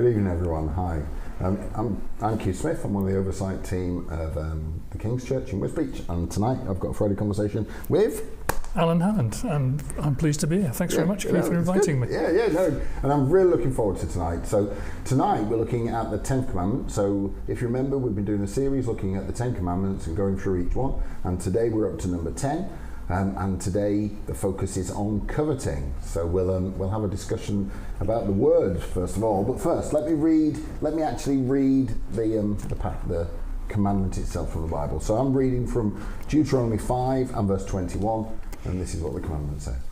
Good evening, everyone. Hi. I'm Keith Smith. I'm one of the oversight team of the King's Church in Wisbech, and tonight I've got a Friday conversation with Alan Hammond, and I'm pleased to be here. Thanks very much, Keith, for inviting me. No, and I'm really looking forward to tonight. So tonight we're looking at the 10th commandment. So if you remember, we've been doing a series looking at the 10 commandments and going through each one, and today we're up to number 10. And today the focus is on coveting. So we'll have a discussion about the word first of all. But first, let me actually read the commandment itself from the Bible. So I'm reading from Deuteronomy 5 and verse 21, and this is what the commandment says: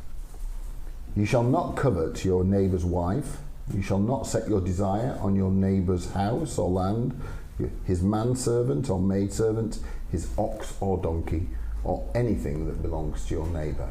"You shall not covet your neighbour's wife. You shall not set your desire on your neighbour's house or land, his manservant or maidservant, his ox or donkey, or anything that belongs to your neighbour."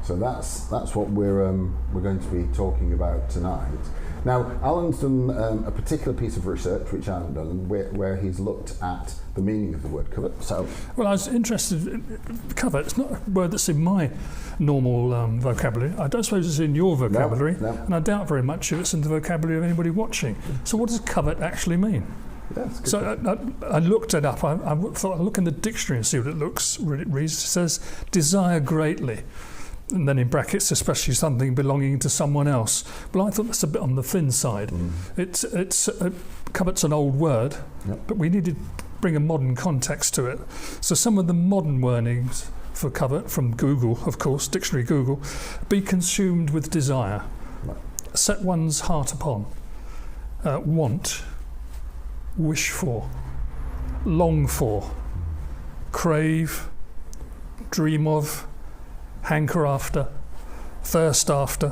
So that's what we're going to be talking about tonight. Now, Alan's done a particular piece of research which I haven't done, where he's looked at the meaning of the word covet. So, well, I was interested in covet. It's not a word that's in my normal vocabulary. I don't suppose it's in your vocabulary, no. And I doubt very much if it's in the vocabulary of anybody watching. So, what does covet actually mean? So I looked it up. I thought I'd look in the dictionary and see what it reads. It says desire greatly, and then in brackets, especially something belonging to someone else. But I thought that's a bit on the thin side. It's covet's an old word, but we needed to bring a modern context to it. So some of the modern wordings for covet from Google, of course, dictionary Google: be consumed with desire, set one's heart upon, want, wish for, long for, crave, dream of, hanker after, thirst after,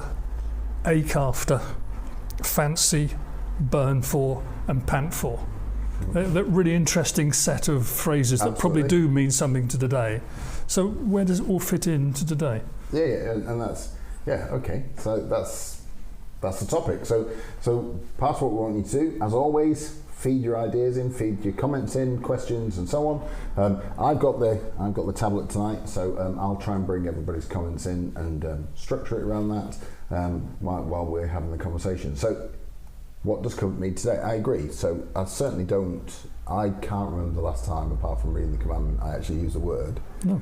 ache after, fancy, burn for, and pant for. That really interesting set of phrases that probably do mean something to today. So where does it all fit into today? And that's okay. So that's the topic. So part of what we want you to do, as always, feed your ideas in, feed your comments in, questions and so on. I've got the tablet tonight, so I'll try and bring everybody's comments in and structure it around that while we're having the conversation. So what does covet mean today? I agree. So I can't remember the last time, apart from reading the commandment, I actually used the word. No.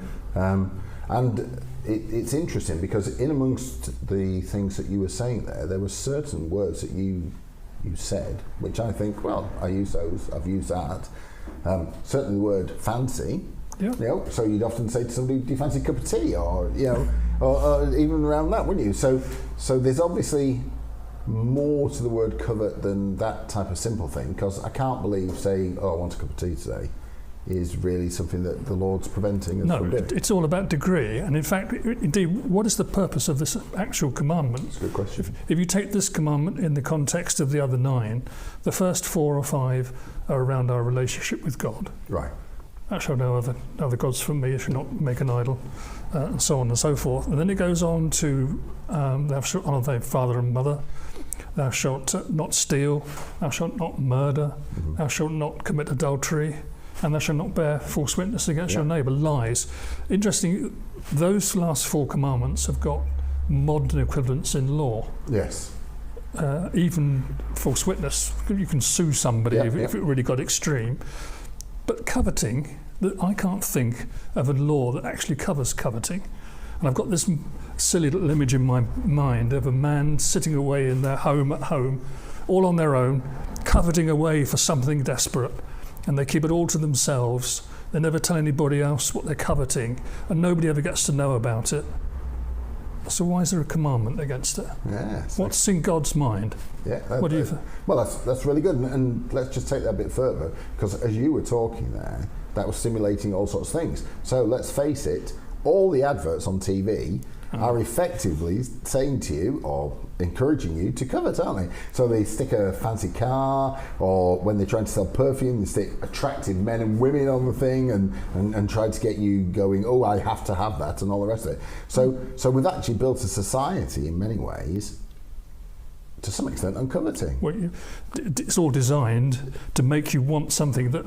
And it's interesting because in amongst the things that you were saying there were certain words that you said, which I think, well, I use those, I've used that. Certainly the word fancy, so you'd often say to somebody, do you fancy a cup of tea? Or even around that, wouldn't you? So there's obviously more to the word covet than that type of simple thing, because I can't believe saying, oh, I want a cup of tea today, is really something that the Lord's preventing us from doing. No, it's all about degree, and in fact, indeed, what is the purpose of this actual commandment? That's a good question. If you take this commandment in the context of the other 9, the first 4 or 5 are around our relationship with God. Right. Thou shalt no other gods from me, you shall not make an idol, and so on and so forth. And then it goes on to, thou shalt honour thy father and mother, thou shalt not steal, thou shalt not murder, thou shalt not commit adultery, and thou shalt not bear false witness against your neighbour, lies. Interesting, those last 4 commandments have got modern equivalents in law. Yes. Even false witness, you can sue somebody if it really got extreme. But coveting, I can't think of a law that actually covers coveting. And I've got this silly little image in my mind of a man sitting away in their home at home, all on their own, coveting away for something desperate. And they keep it all to themselves. They never tell anybody else what they're coveting, and nobody ever gets to know about it. So why is there a commandment against it? What's in God's mind? What do you think? Well, that's really good, and let's just take that a bit further, because as you were talking there, that was stimulating all sorts of things. So let's face it, all the adverts on TV are effectively saying to you, or encouraging you to covet, aren't they? So they stick a fancy car, or when they're trying to sell perfume, they stick attractive men and women on the thing and try to get you going, oh, I have to have that, and all the rest of it. So we've actually built a society in many ways, to some extent, on coveting. Well, it's all designed to make you want something that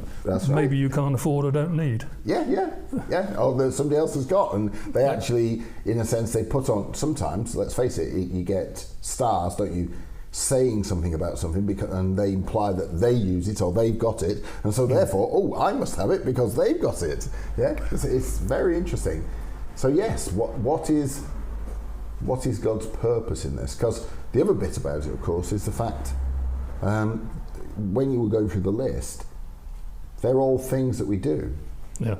maybe you can't afford or don't need. Or that somebody else has got, and they actually, in a sense, they put on, sometimes, let's face it, you get stars, don't you, saying something about something, and they imply that they use it or they've got it, and so therefore, oh, I must have it because they've got it. Yeah, it's very interesting. So yes, what is God's purpose in this? Because the other bit about it, of course, is the fact when you were going through the list, they're all things that we do. Yeah.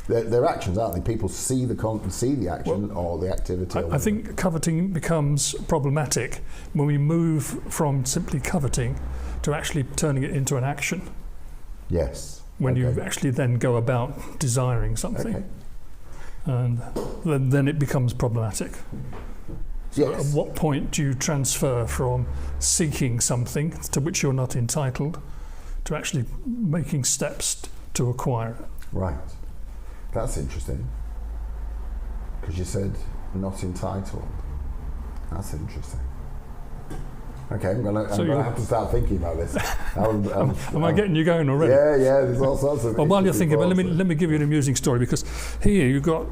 They're actions, aren't they? People see the action or the activity. I think coveting becomes problematic when we move from simply coveting to actually turning it into an action. Yes. When you actually then go about desiring something. Okay. And then it becomes problematic. So Yes. at what point do you transfer from seeking something to which you're not entitled to actually making steps to acquire it? Right. That's interesting. Because you said not entitled. That's interesting. Okay, I'm gonna have to start thinking about this. Am I getting you going already? Yeah. There's all sorts of. Well, while you're thinking, let me give you an amusing story, because here you've got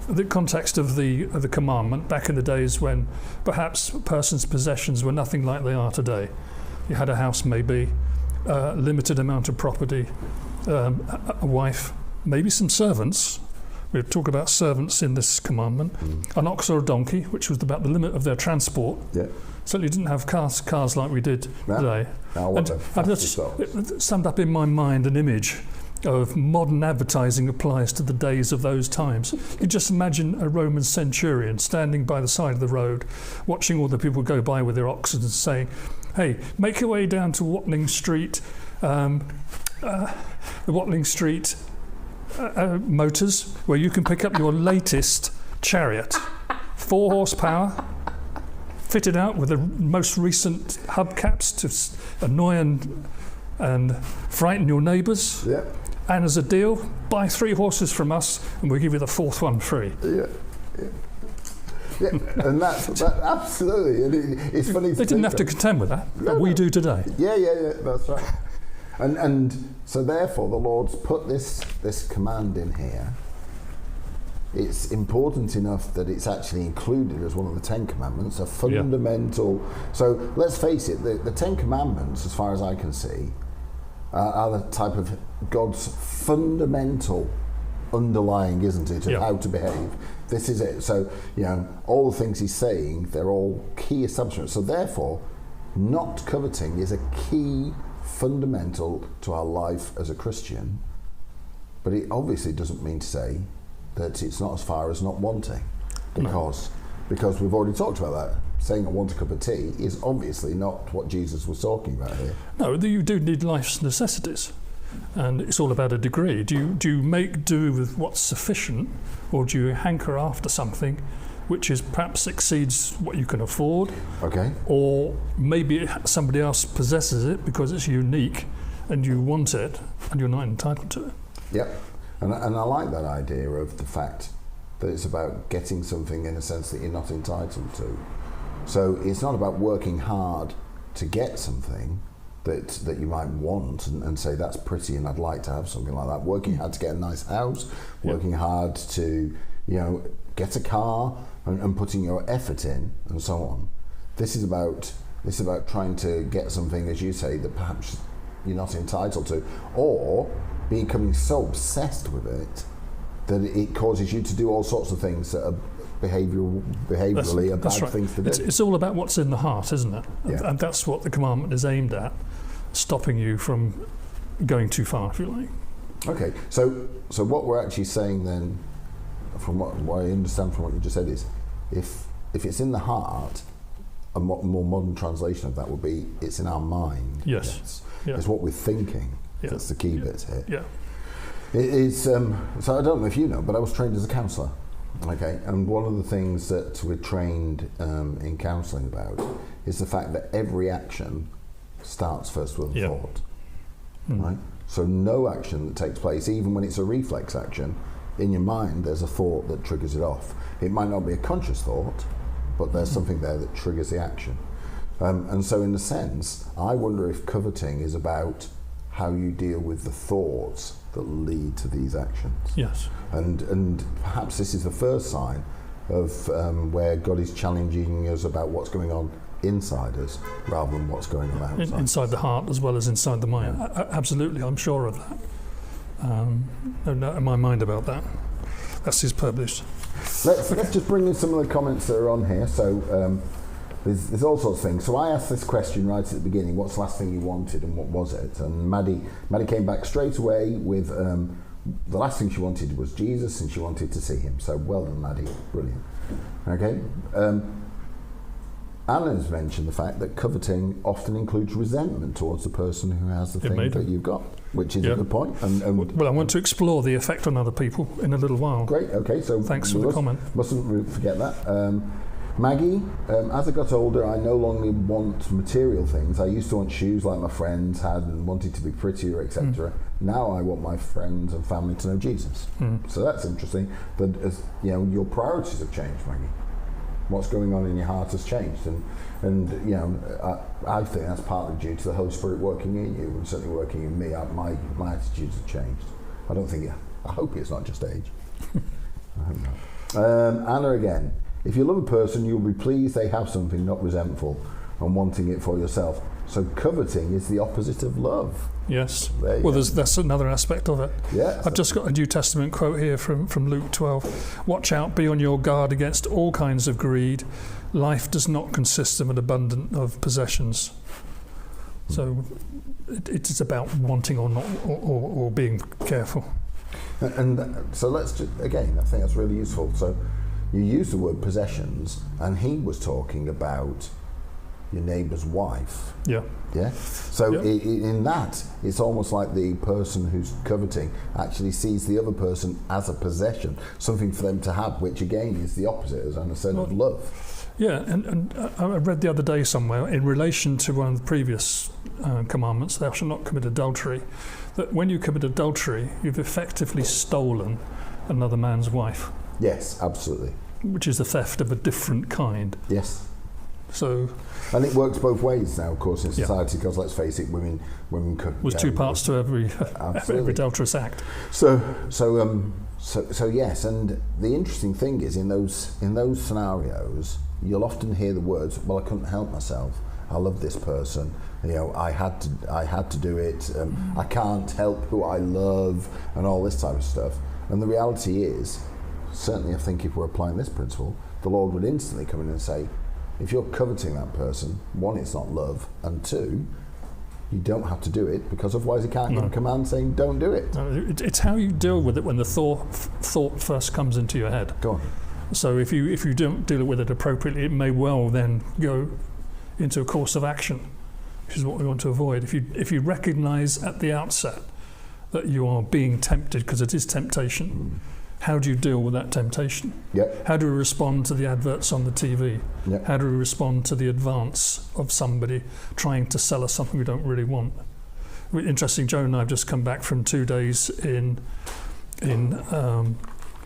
the context of the commandment back in the days when perhaps a person's possessions were nothing like they are today. You had a house, maybe a limited amount of property, a wife, maybe some servants. We talk about servants in this commandment. An ox or a donkey, which was about the limit of their transport. Yeah. Certainly didn't have cars like we did today. And it summed up in my mind an image of modern advertising applies to the days of those times. You just imagine a Roman centurion standing by the side of the road, watching all the people go by with their oxen and saying, "Hey, make your way down to Watling Street, the Watling Street Motors, where you can pick up your latest chariot, 4 horsepower, fitted out with the most recent hubcaps to annoy and frighten your neighbours. Yeah. And as a deal, buy 3 horses from us, and we'll give you the 4th one free." Yeah, and that absolutely. And it's funny. They didn't have to contend with that, but we do today. Yeah. That's right. And so therefore, the Lord's put this command in here. It's important enough that it's actually included as one of the 10 Commandments, a fundamental. Yeah. So let's face it, the 10 Commandments, as far as I can see, are the type of God's fundamental underlying, isn't it, of how to behave. This is it. So, all the things he's saying, they're all key establishments. So therefore, not coveting is a key fundamental to our life as a Christian, but it obviously doesn't mean to say that it's not as far as not wanting, because we've already talked about that. Saying I want a cup of tea is obviously not what Jesus was talking about here. No, you do need life's necessities, and it's all about a degree. Do you make do with what's sufficient, or do you hanker after something which is perhaps exceeds what you can afford? Okay. Or maybe somebody else possesses it because it's unique, and you want it, and you're not entitled to it. Yep. And I like that idea of the fact that it's about getting something in a sense that you're not entitled to. So it's not about working hard to get something that you might want and say that's pretty and I'd like to have something like that. Working hard to get a nice house, working hard to get a car and putting your effort in and so on. This is about trying to get something, as you say, that perhaps you're not entitled to, or becoming so obsessed with it that it causes you to do all sorts of things that are behaviourally are bad things to do. It's all about what's in the heart, isn't it? Yeah. And that's what the commandment is aimed at, stopping you from going too far, if you like. Okay, so what we're actually saying then, from what I understand from what you just said, is if it's in the heart, a more modern translation of that would be it's in our mind. Yes. It's what we're thinking. Yeah. That's the key bit here. Yeah. It is, so I don't know if you know, but I was trained as a counsellor. Okay, and one of the things that we're trained in counselling about is the fact that every action starts first with a thought. Right? So no action that takes place, even when it's a reflex action, in your mind there's a thought that triggers it off. It might not be a conscious thought, but there's something there that triggers the action. And so in a sense, I wonder if coveting is about how you deal with the thoughts that lead to these actions. Yes. And perhaps this is the first sign of where God is challenging us about what's going on inside us rather than what's going on outside. Inside the heart as well as inside the mind. Yeah. Absolutely, I'm sure of that. No doubt in my mind about that. That's his purpose. Let's just bring in some of the comments that are on here. So there's all sorts of things. So I asked this question right at the beginning: what's the last thing you wanted, and what was it? And Maddie came back straight away with the last thing she wanted was Jesus, and she wanted to see him. So well done, Maddie, brilliant. Okay. Anna's mentioned the fact that coveting often includes resentment towards the person who has the thing that you've got, which is a good point. Well, I want to explore the effect on other people in a little while. Great, okay. So thanks for the comment. Mustn't forget that. Maggie, as I got older, I no longer want material things. I used to want shoes like my friends had and wanted to be prettier, etc. Now I want my friends and family to know Jesus. So that's interesting. That as you know, your priorities have changed, Maggie. What's going on in your heart has changed, and you know, I think that's partly due to the Holy Spirit working in you and certainly working in me. My attitudes have changed. I hope it's not just age. I hope not. Anna again. If you love a person, you'll be pleased they have something, not resentful and wanting it for yourself. So coveting is the opposite of love. Yes. Well, that's another aspect of it. Yeah. I've just got a New Testament quote here from Luke 12. Watch out, be on your guard against all kinds of greed. Life does not consist of an abundance of possessions. So it is about wanting or not, or being careful. And so let's just, again, I think that's really useful. So you use the word possessions, and he was talking about your neighbour's wife. Yeah. Yeah. So in that, it's almost like the person who's coveting actually sees the other person as a possession, something for them to have, which again is the opposite, as Anna said, of love. Yeah, and I read the other day somewhere in relation to one of the previous commandments, thou shalt not commit adultery, that when you commit adultery, you've effectively stolen another man's wife. Yes, absolutely. Which is the theft of a different kind. Yes. So, and it works both ways now, of course, in society, because let's face it, women could. There's two parts to every adulterous act. So yes, and the interesting thing is in those scenarios, you'll often hear the words, "Well, I couldn't help myself. I love this person. You know, I had to do it. I can't help who I love," and all this type of stuff. And the reality is, certainly, I think if we're applying this principle, the Lord would instantly come in and say, if you're coveting that person, one, it's not love, and two, you don't have to do it, because otherwise he can't give a command saying don't do it. No, it's how you deal with it when the thought first comes into your head. Go on. So if you don't deal with it appropriately, it may well then go into a course of action, which is what we want to avoid. If you recognise at the outset that you are being tempted, because it is temptation, how do you deal with that temptation? Yep. How do we respond to the adverts on the TV? Yep. How do we respond to the advance of somebody trying to sell us something we don't really want? Interesting, Joan and I have just come back from 2 days in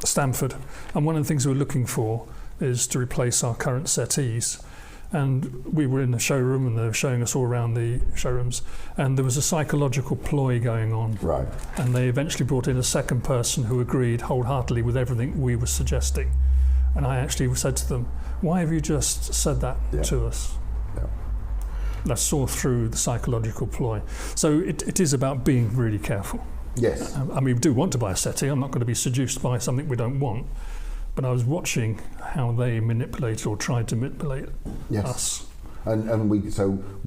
Stamford, and one of the things we're looking for is to replace our current settees. And we were in the showroom, and they were showing us all around the showrooms, and there was a psychological ploy going on. Right. And they eventually brought in a second person who agreed wholeheartedly with everything we were suggesting. And I actually said to them, why have you just said that to us? Yeah. I saw through the psychological ploy. So it is about being really careful. Yes. I mean, we do want to buy a settee. I'm not going to be seduced by something we don't want. But I was watching how they manipulated or tried to manipulate us. And we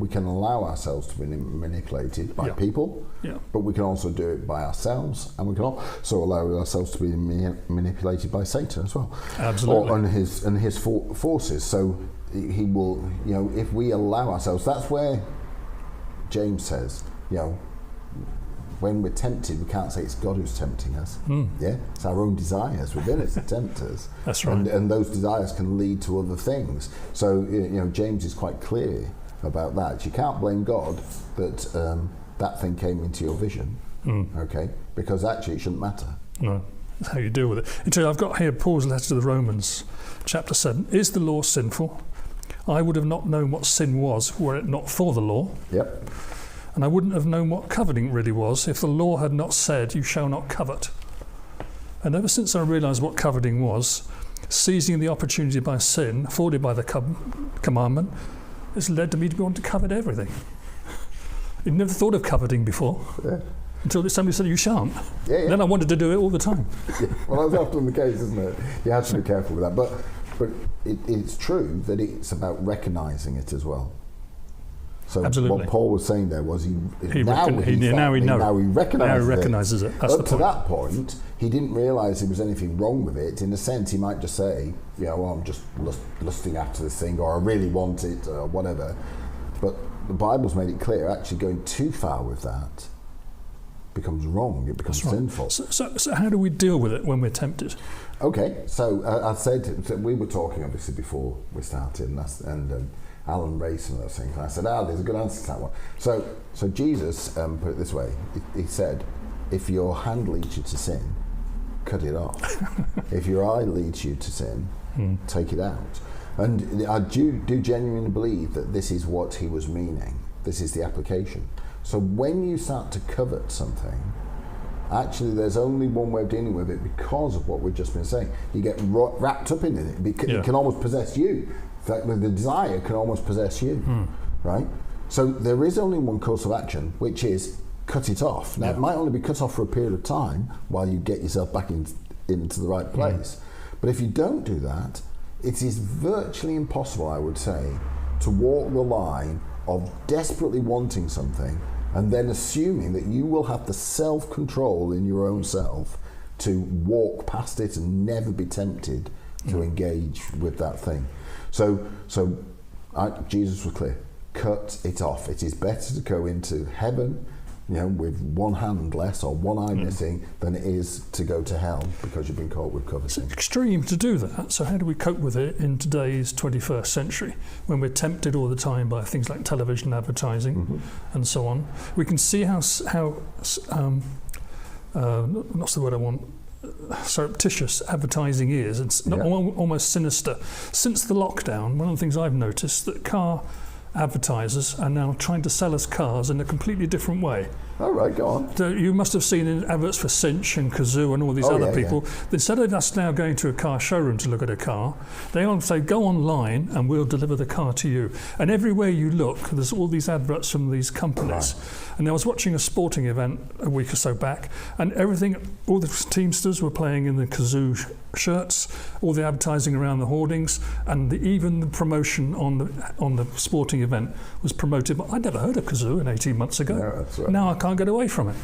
can allow ourselves to be manipulated by people, but we can also do it by ourselves, and we can also allow ourselves to be manipulated by Satan as well. Absolutely. And his forces. So he will, if we allow ourselves, that's where James says, when we're tempted, we can't say it's God who's tempting us. Yeah, it's our own desires within us that tempt us. That's right. And those desires can lead to other things. So James is quite clear about that. You can't blame God that that thing came into your vision. Okay, because actually it shouldn't matter. No, that's how you deal with it. Until I've got here Paul's letter to the Romans, chapter 7. Is the law sinful? I would have not known what sin was were it not for the law. Yep. And I wouldn't have known what coveting really was if the law had not said, you shall not covet. And ever since I realised what coveting was, seizing the opportunity by sin afforded by the commandment, It's led to me to want to covet everything. You'd never thought of coveting before. Yeah. Until somebody said you shan't. Yeah. Then I wanted to do it all the time. Yeah. Well, that's often the case, isn't it? You have to be careful with that. But it's true that it's about recognising it as well. So Absolutely. what Paul was saying there was now he recognises it. That's Up the to point. that point, he didn't realise there was anything wrong with it. In a sense, he might just say, well, I'm just lusting after this thing, or I really want it, or whatever. But the Bible's made it clear, actually going too far with that becomes wrong, it becomes sinful. So how do we deal with it when we're tempted? Okay, so I said, we were talking obviously before we started, and Alan raised some of those things, and I said, there's a good answer to that one. So Jesus put it this way, he said, if your hand leads you to sin, cut it off. If your eye leads you to sin, take it out. And I do genuinely believe that this is what he was meaning. This is the application. So when you start to covet something, actually there's only one way of dealing with it because of what we've just been saying. You get wrapped up in it. It can almost possess you. The desire can almost possess you, right? So there is only one course of action, which is cut it off. Now, it might only be cut off for a period of time while you get yourself back into the right place. But if you don't do that, it is virtually impossible, I would say, to walk the line of desperately wanting something and then assuming that you will have the self-control in your own self to walk past it and never be tempted to engage with that thing. So Jesus was clear, cut it off. It is better to go into heaven, with one hand less or one eye missing than it is to go to hell because you've been caught with coveting. It's extreme to do that. So how do we cope with it in today's 21st century when we're tempted all the time by things like television advertising and so on? We can see how what's the word I want? Surreptitious advertising is. It's almost sinister. Since the lockdown, one of the things I've noticed that car advertisers are now trying to sell us cars in a completely different way. All right, go on. So you must have seen in adverts for Cinch and Kazoo and all these other people. Yeah. Instead of us now going to a car showroom to look at a car, they all say, go online and we'll deliver the car to you. And everywhere you look, there's all these adverts from these companies. Right. And I was watching a sporting event a week or so back, and all the Teamsters were playing in the Kazoo shirts, all the advertising around the hoardings, and even the promotion on the sporting event was promoted. I'd never heard of Kazoo 18 months ago. No, that's right. Now I can't get away from it.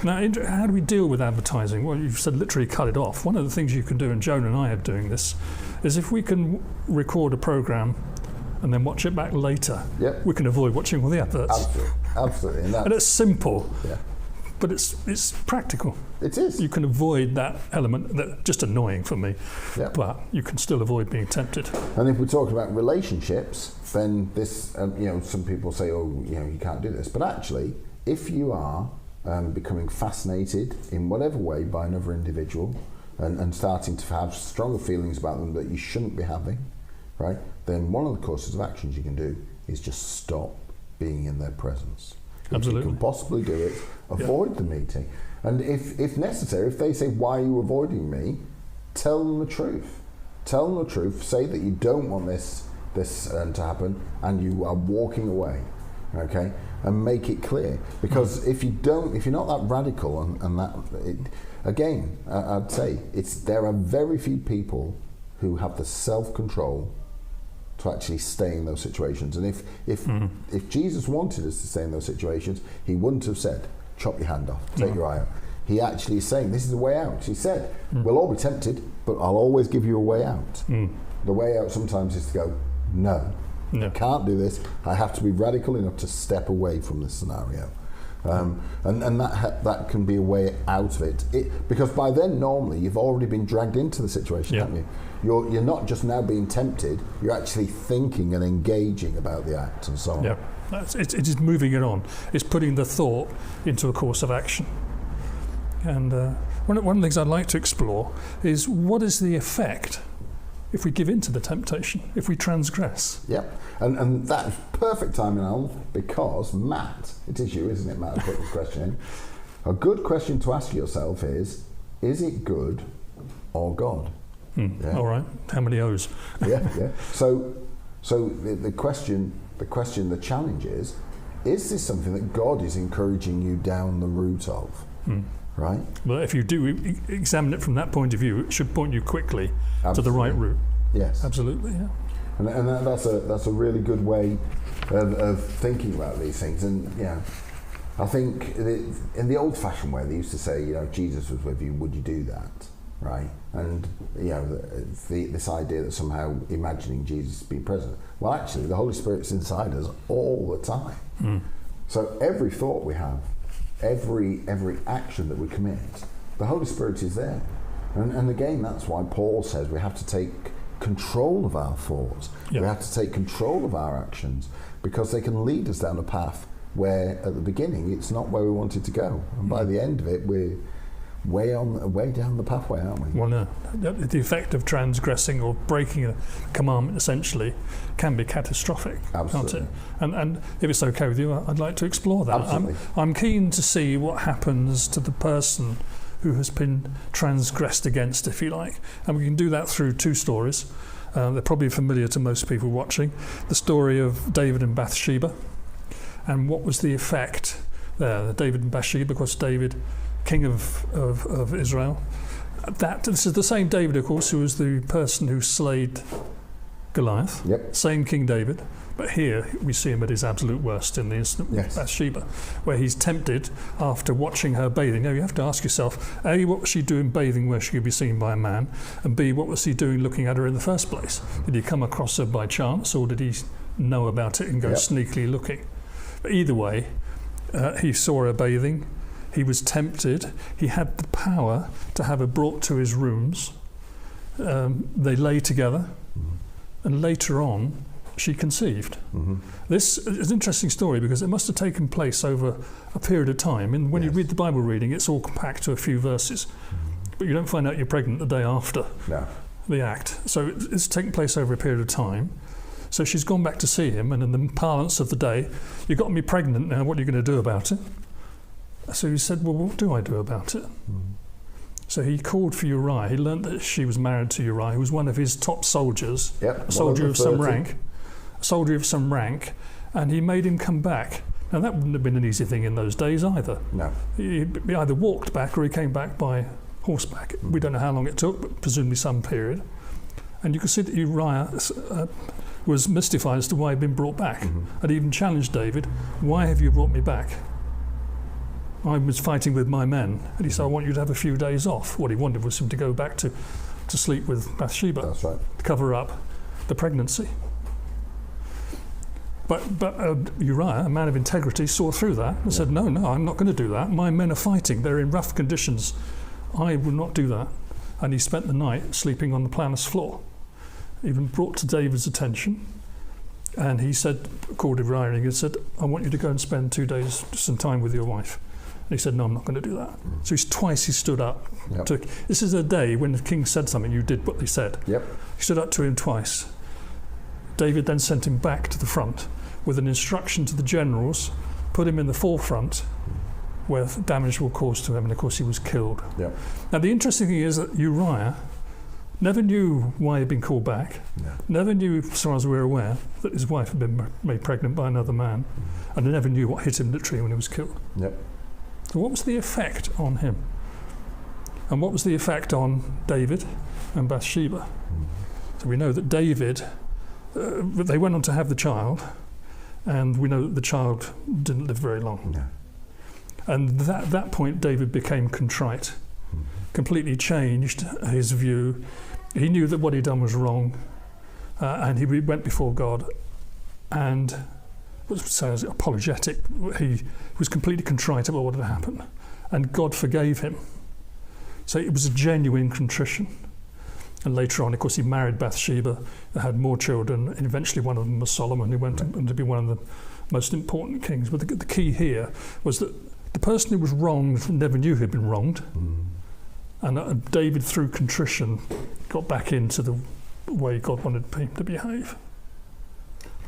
Now, how do we deal with advertising? Well, you've said literally cut it off. One of the things you can do, and Joan and I are doing this, is if we can record a programme and then watch it back later, we can avoid watching all the adverts. Absolutely. And it's simple, but it's practical. It is. You can avoid that element that's just annoying for me, but you can still avoid being tempted. And if we're talking about relationships, then this, some people say, you can't do this. But actually, if you are becoming fascinated in whatever way by another individual and starting to have stronger feelings about them that you shouldn't be having, right, then one of the courses of actions you can do is just stop being in their presence. Absolutely. If you can possibly do it, avoid the meeting. And if necessary, if they say, why are you avoiding me, tell them the truth. Tell them the truth, say that you don't want this to happen and you are walking away, okay? And make it clear. Because if you're not that radical and that, I'd say there are very few people who have the self-control to actually stay in those situations. And if Jesus wanted us to stay in those situations, he wouldn't have said, chop your hand off, take your eye out. He actually is saying, this is the way out. He said, we'll all be tempted, but I'll always give you a way out. The way out sometimes is to go, no, I can't do this. I have to be radical enough to step away from this scenario. And that can be a way out of it. Because by then, normally, you've already been dragged into the situation, haven't you? You're not just now being tempted, you're actually thinking and engaging about the act and so on. Yeah, it is moving it on. It's putting the thought into a course of action. And one of the things I'd like to explore is what is the effect if we give in to the temptation, if we transgress? Yep, and that's perfect timing, Alan, because Matt, it is you, isn't it, Matt, who put this question in. A good question to ask yourself is it good or God? All right, how many O's? Yeah. So So the challenge is this something that God is encouraging you down the route of? Right? Well, if you do examine it from that point of view, it should point you quickly to the right route. Yes. Absolutely, yeah. And that's a really good way of thinking about these things. And I think in the old-fashioned way, they used to say, if Jesus was with you, would you do that? Right? And this idea that somehow imagining Jesus being present. Well, actually, the Holy Spirit's inside us all the time. So every thought we have, every action that we commit, the Holy Spirit is there. And again, that's why Paul says we have to take control of our thoughts. We have to take control of our actions, because they can lead us down a path where at the beginning it's not where we wanted to go, and by the end of it we're way down the pathway, aren't we? Well, no. The effect of transgressing or breaking a commandment essentially can be catastrophic. Absolutely. Can't it? And if it's okay with you, I'd like to explore that. Absolutely. I'm keen to see what happens to the person who has been transgressed against, if you like. And we can do that through two stories. They're probably familiar to most people watching. The story of David and Bathsheba, and what was the effect there. David and Bathsheba, of course, David, king of Israel. This is the same David, of course, who was the person who slayed Goliath. Yep. Same King David. But here we see him at his absolute worst in the incident with Bathsheba, where he's tempted after watching her bathing. Now you have to ask yourself, A, what was she doing bathing where she could be seen by a man? And B, what was he doing looking at her in the first place? Did he come across her by chance, or did he know about it and go sneakily looking? But either way, he saw her bathing. He was tempted. He had the power to have her brought to his rooms. They lay together, and later on, she conceived. This is an interesting story because it must have taken place over a period of time. And when you read the Bible reading, it's all compact to a few verses. But you don't find out you're pregnant the day after the act. So it's taken place over a period of time. So she's gone back to see him, and in the parlance of the day, you've got me pregnant now, what are you going to do about it? So he said, well, what do I do about it? So he called for Uriah. He learnt that she was married to Uriah, who was one of his top soldiers, a soldier of some rank, and he made him come back. Now that wouldn't have been an easy thing in those days either. No. He either walked back or he came back by horseback. We don't know how long it took, but presumably some period. And you can see that Uriah was mystified as to why he'd been brought back, and even challenged David, why have you brought me back? I was fighting with my men. And he said, I want you to have a few days off. What he wanted was him to go back to sleep with Bathsheba. That's right. To cover up the pregnancy. But Uriah, a man of integrity, saw through that and said, no, I'm not going to do that. My men are fighting. They're in rough conditions. I will not do that. And he spent the night sleeping on the palace floor. Even brought to David's attention. And he said, called Uriah, and he said, I want you to go and spend 2 days, some time with your wife. And he said, no, I'm not going to do that. So twice he stood up. This is a day when the king said something, you did what they said. He stood up to him twice. David then sent him back to the front with an instruction to the generals, put him in the forefront where damage will cause to him, and of course he was killed. Now the interesting thing is that Uriah never knew why he'd been called back, never knew, as far as we're aware, that his wife had been made pregnant by another man, and never knew what hit him literally when he was killed. So what was the effect on him? And what was the effect on David and Bathsheba? So we know that David, they went on to have the child, and we know that the child didn't live very long. And at that point, David became contrite, completely changed his view. He knew that what he'd done was wrong, and he went before God and was apologetic. He was completely contrite about what had happened, and God forgave him. So it was a genuine contrition. And later on, of course, he married Bathsheba, had more children, and eventually one of them was Solomon, who went on to be one of the most important kings. But the key here was that the person who was wronged never knew he'd been wronged. And David, through contrition, got back into the way God wanted him to behave.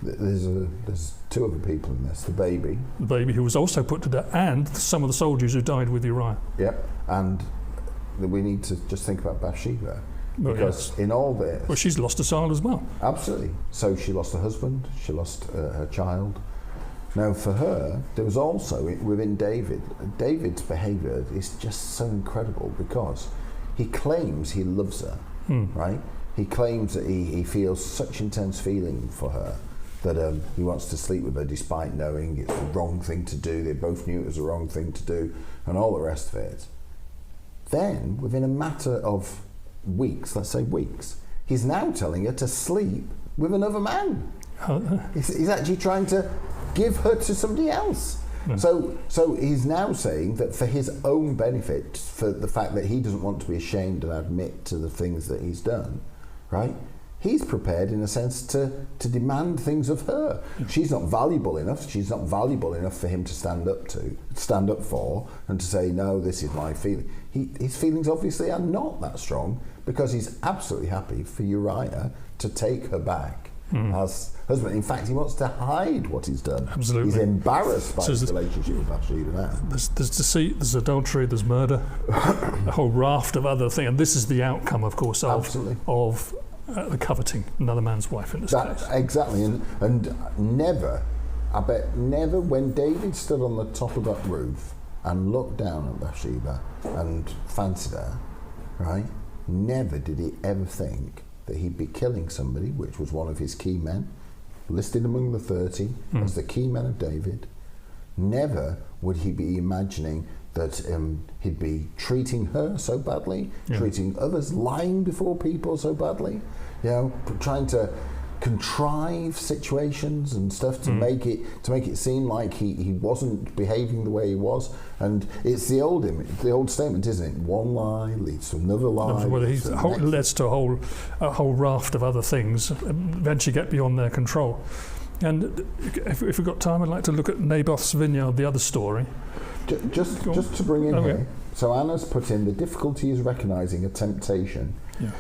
There's two other people in this. The baby who was also put to death, and some of the soldiers who died with Uriah. And we need to just think about Bathsheba. Because in all this... Well, she's lost a child as well. Absolutely. So she lost her husband, she lost her child. Now for her, there was also, within David's behaviour is just so incredible because he claims he loves her, right? He claims that he feels such intense feeling for her that he wants to sleep with her despite knowing it's the wrong thing to do. They both knew it was the wrong thing to do and all the rest of it. Then, within a matter of weeks, let's say weeks, he's now telling her to sleep with another man. He's actually trying to give her to somebody else. So he's now saying that for his own benefit, for the fact that he doesn't want to be ashamed and admit to the things that he's done, right? He's prepared, in a sense, to demand things of her. She's not valuable enough. She's not valuable enough for him to stand up for, and to say, no, this is my feeling. His feelings obviously are not that strong because he's absolutely happy for Uriah to take her back as husband. In fact, he wants to hide what he's done. Absolutely. He's embarrassed by his relationship with Bathsheba now. There's deceit, there's adultery, there's murder, a whole raft of other things. And this is the outcome, of course, of the coveting another man's wife in this case. Exactly, and never, I bet never, when David stood on the top of that roof and looked down at Bathsheba and fancied her, right? Never did he ever think that he'd be killing somebody, which was one of his key men, listed among the 30 as the key men of David. Never would he be imagining that he'd be treating her so badly, treating others, lying before people so badly, trying to contrive situations and stuff to make it seem like he wasn't behaving the way he was. And it's the old statement, isn't it? One lie leads to another lie. Well, leads to a whole raft of other things, eventually get beyond their control. And if we've got time, I'd like to look at Naboth's vineyard, the other story. Just to bring in here, so Anna's put in the difficulty is recognising a temptation. Yeah.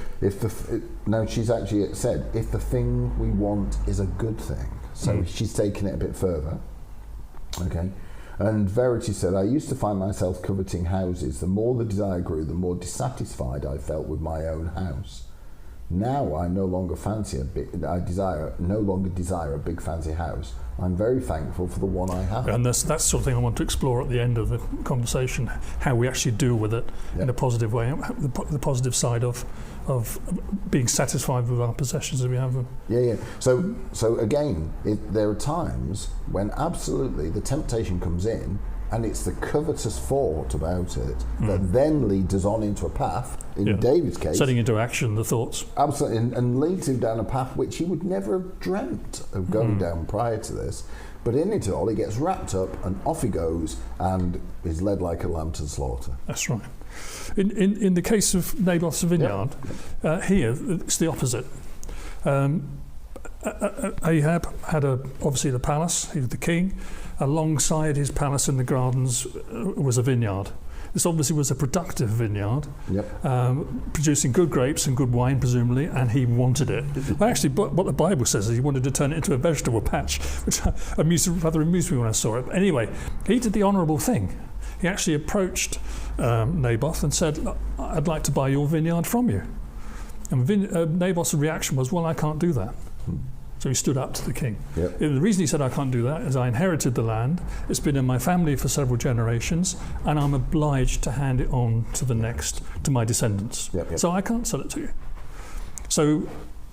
Now she's actually said if the thing we want is a good thing, so she's taken it a bit further. Okay, and Verity said, I used to find myself coveting houses. The more the desire grew, the more dissatisfied I felt with my own house. Now I no longer no longer desire a big fancy house. I'm very thankful for the one I have. And that's the sort of thing I want to explore at the end of the conversation, how we actually deal with it in a positive way, the positive side of being satisfied with our possessions as we have them. Yeah. So again, there are times when absolutely the temptation comes in, and it's the covetous thought about it that then leads us on into a path, in David's case. Setting into action the thoughts. Absolutely, and leads him down a path which he would never have dreamt of going down prior to this. But in it all, he gets wrapped up and off he goes and is led like a lamb to the slaughter. That's right. In the case of Naboth's vineyard, here it's the opposite. Ahab had obviously the palace, he was the king. Alongside his palace in the gardens was a vineyard. This obviously was a productive vineyard, producing good grapes and good wine, presumably, and he wanted it. Well, actually, what the Bible says is he wanted to turn it into a vegetable patch, which rather amused me when I saw it. But anyway, he did the honourable thing. He actually approached Naboth and said, I'd like to buy your vineyard from you. And Naboth's reaction was, well, I can't do that. So he stood up to the king. The reason he said I can't do that is I inherited the land, it's been in my family for several generations, and I'm obliged to hand it on to to my descendants. So I can't sell it to you. So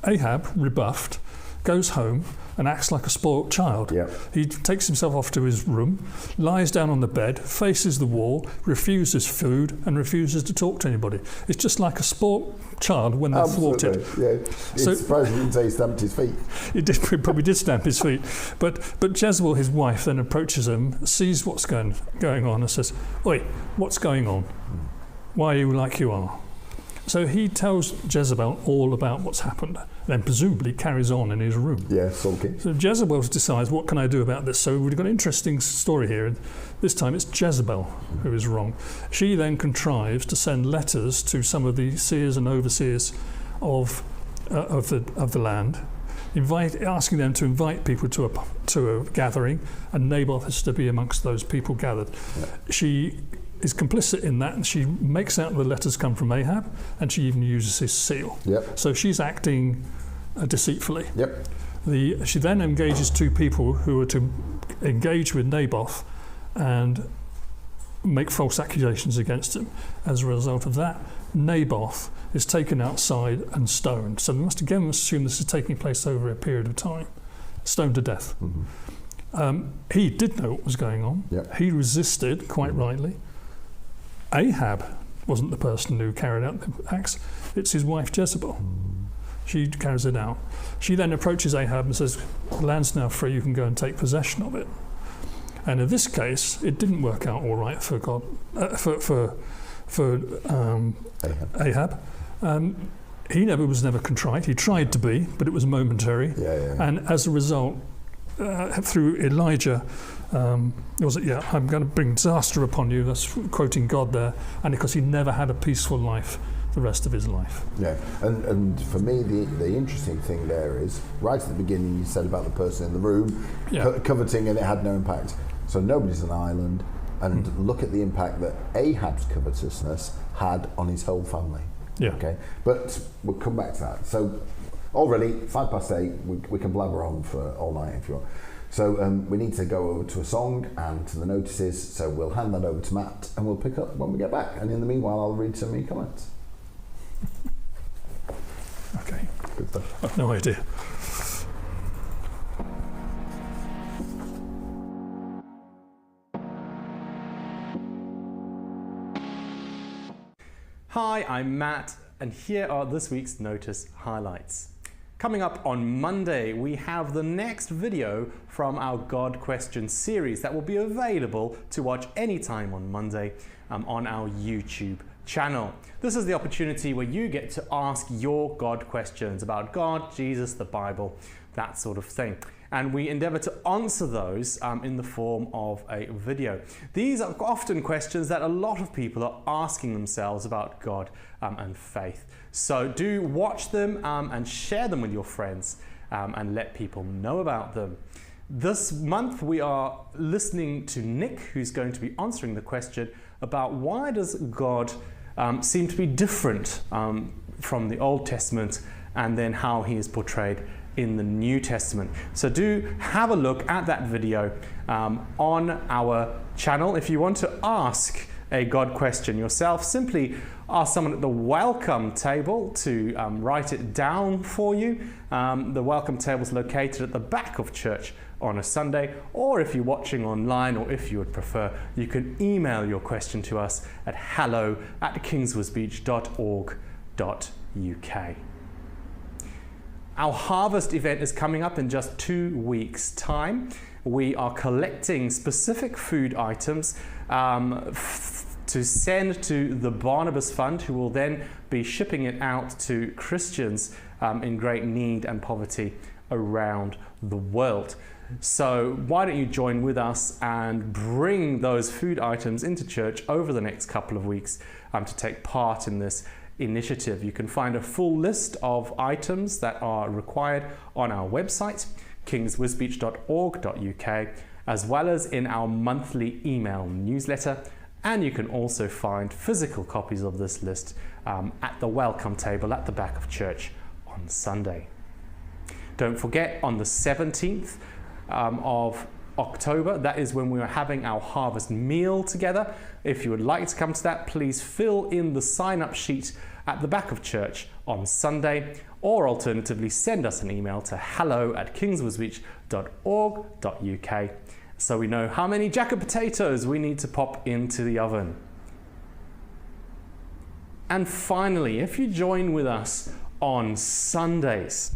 Ahab, rebuffed, goes home and acts like a spoilt child. He takes himself off to his room, lies down on the bed, faces the wall, refuses food and refuses to talk to anybody. It's just like a spoilt child when they're thwarted. It's surprising he didn't say he stamped his feet. He probably did stamp his feet. But Jezebel, his wife, then approaches him, sees what's going on and says, Oi, what's going on? Why are you like you are? So he tells Jezebel all about what's happened, then presumably carries on in his room. Okay. So Jezebel decides, what can I do about this? So we've got an interesting story here. This time it's Jezebel who is wrong. She then contrives to send letters to some of the seers and overseers of the land, asking them to invite people to a gathering, and Naboth is to be amongst those people gathered. She is complicit in that, and she makes out the letters come from Ahab, and she even uses his seal. Yep. So she's acting deceitfully. Yep. She then engages two people who are to engage with Naboth and make false accusations against him. As a result of that, Naboth is taken outside and stoned. So we must again assume this is taking place over a period of time. Stoned to death. Mm-hmm. He did know what was going on. Yep. He resisted, quite rightly. Ahab wasn't the person who carried out the acts. It's his wife Jezebel. She carries it out. She then approaches Ahab and says, "The land's now free, you can go and take possession of it." And in this case, it didn't work out all right for God, Ahab. He was never contrite. He tried to be, but it was momentary. And as a result, through Elijah, I'm going to bring disaster upon you. That's quoting God there. And because he never had a peaceful life the rest of his life. Yeah, and for me, the interesting thing there is, right at the beginning, you said about the person in the room, coveting, and it had no impact. So nobody's an island, and look at the impact that Ahab's covetousness had on his whole family. Yeah. Okay, but we'll come back to that. So already 8:05, we can blabber on for all night if you want. So we need to go over to a song and to the notices. So we'll hand that over to Matt, and we'll pick up when we get back. And in the meanwhile, I'll read some of your comments. Okay. Good stuff. I've no idea. Hi, I'm Matt, and here are this week's notice highlights. Coming up on Monday, we have the next video from our God Questions series that will be available to watch anytime on Monday on our YouTube channel. This is the opportunity where you get to ask your God questions about God, Jesus, the Bible, that sort of thing. And we endeavor to answer those in the form of a video. These are often questions that a lot of people are asking themselves about God and faith. So do watch them and share them with your friends and let people know about them. This month we are listening to Nick, who's going to be answering the question about why does God seem to be different from the Old Testament, and then how he is portrayed in the New Testament. So do have a look at that video on our channel. If you want to ask a God question yourself, simply ask someone at the welcome table to write it down for you. The welcome table is located at the back of church on a Sunday, or if you're watching online, or if you would prefer, you can email your question to us at hello@kingswisbeach.org.uk. Our harvest event is coming up in just 2 weeks' time. We are collecting specific food items to send to the Barnabas Fund, who will then be shipping it out to Christians in great need and poverty around the world. So why don't you join with us and bring those food items into church over the next couple of weeks to take part in this initiative. You can find a full list of items that are required on our website, kingswisbeach.org.uk, as well as in our monthly email newsletter. And you can also find physical copies of this list at the welcome table at the back of church on Sunday. Don't forget, on the 17th of October, that is when we are having our harvest meal together. If you would like to come to that, please fill in the sign-up sheet at the back of church on Sunday, or alternatively send us an email to hello@kingswisbeach.org.uk so we know how many jacket potatoes we need to pop into the oven. And finally, if you join with us on Sundays,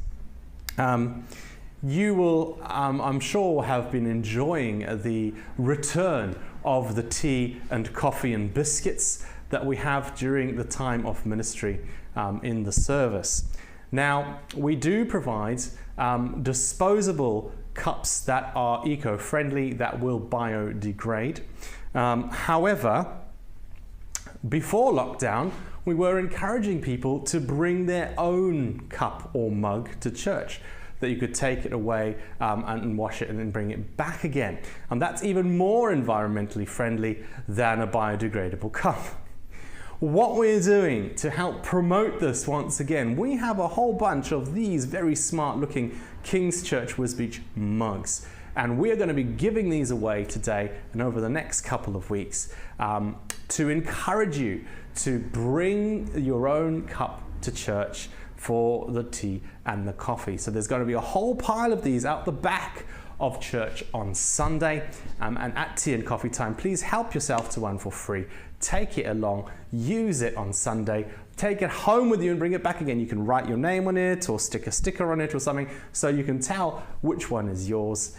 you will, I'm sure, have been enjoying the return of the tea and coffee and biscuits that we have during the time of ministry in the service. Now, we do provide disposable cups that are eco-friendly, that will biodegrade. However, before lockdown, we were encouraging people to bring their own cup or mug to church. that you could take it away and wash it and then bring it back again. And that's even more environmentally friendly than a biodegradable cup. What we're doing to help promote this once again, we have a whole bunch of these very smart looking King's Church Wisbech mugs. And we're going to be giving these away today and over the next couple of weeks to encourage you to bring your own cup to church for the tea and the coffee. So there's going to be a whole pile of these out the back of church on Sunday, and at tea and coffee time, please help yourself to one for free. Take it along, use it on Sunday, take it home with you and bring it back again. You can write your name on it or stick a sticker on it or something so you can tell which one is yours.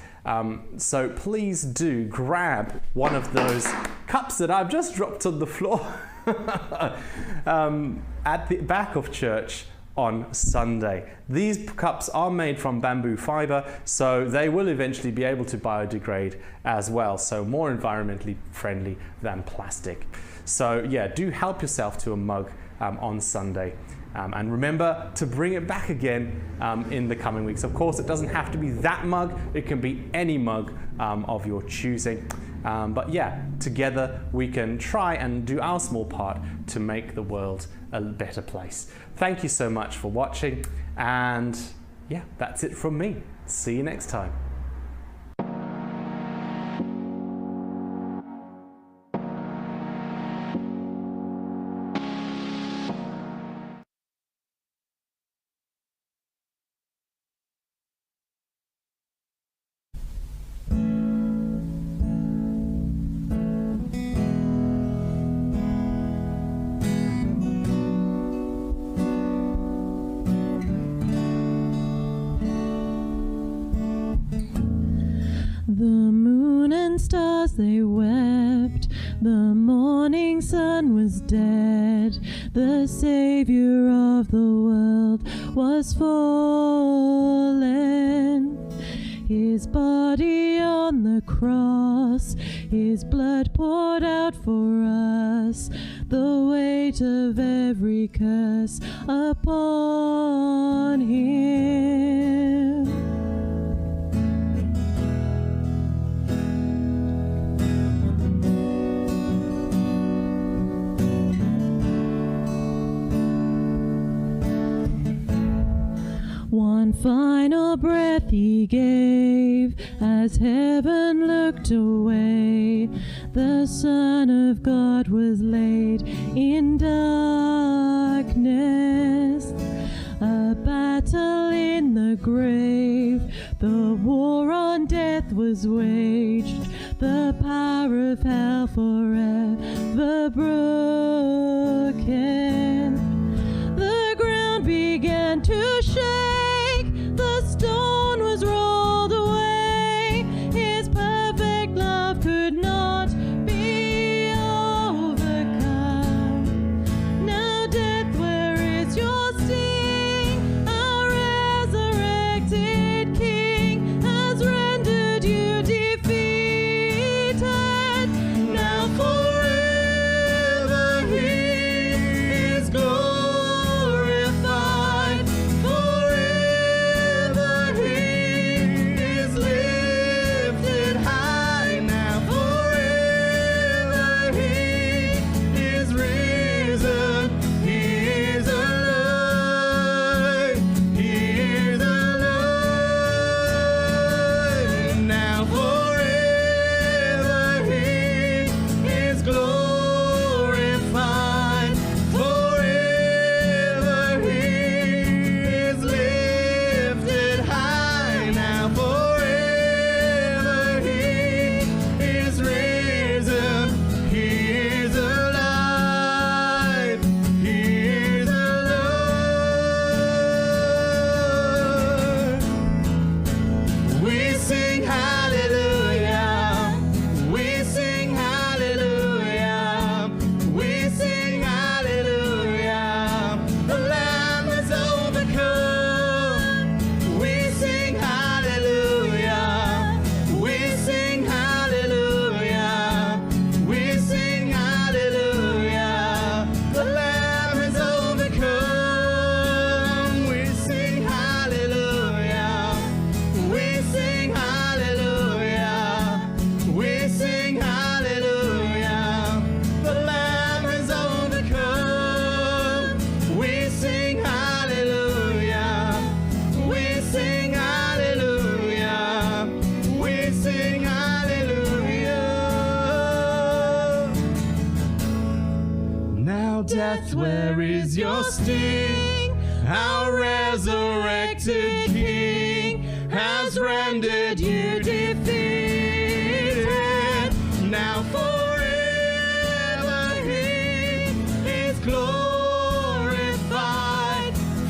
So please do grab one of those cups that I've just dropped on the floor at the back of church on Sunday. These cups are made from bamboo fiber, so they will eventually be able to biodegrade as well, so more environmentally friendly than plastic. So yeah, do help yourself to a mug on Sunday. And remember to bring it back again in the coming weeks. Of course, it doesn't have to be that mug. It can be any mug of your choosing. But yeah, together we can try and do our small part to make the world a better place. Thank you so much for watching. And yeah, that's it from me. See you next time. The moon and stars, they wept. The morning sun was dead. The Savior of the world was fallen. His body on the cross, his blood poured out for us, the weight of every curse upon him. One final breath he gave as heaven looked away. The Son of God was laid in darkness. A battle in the grave, the war on death was waged. The power of hell forever broken. The ground began to shake, the stone was rolled away. His perfect love could not be overcome. Now death, where is your sting? Our resurrected King has rendered you defeated. Now forever he death, where is your sting? Our resurrected King has rendered you defeated. Now forever He is glorified.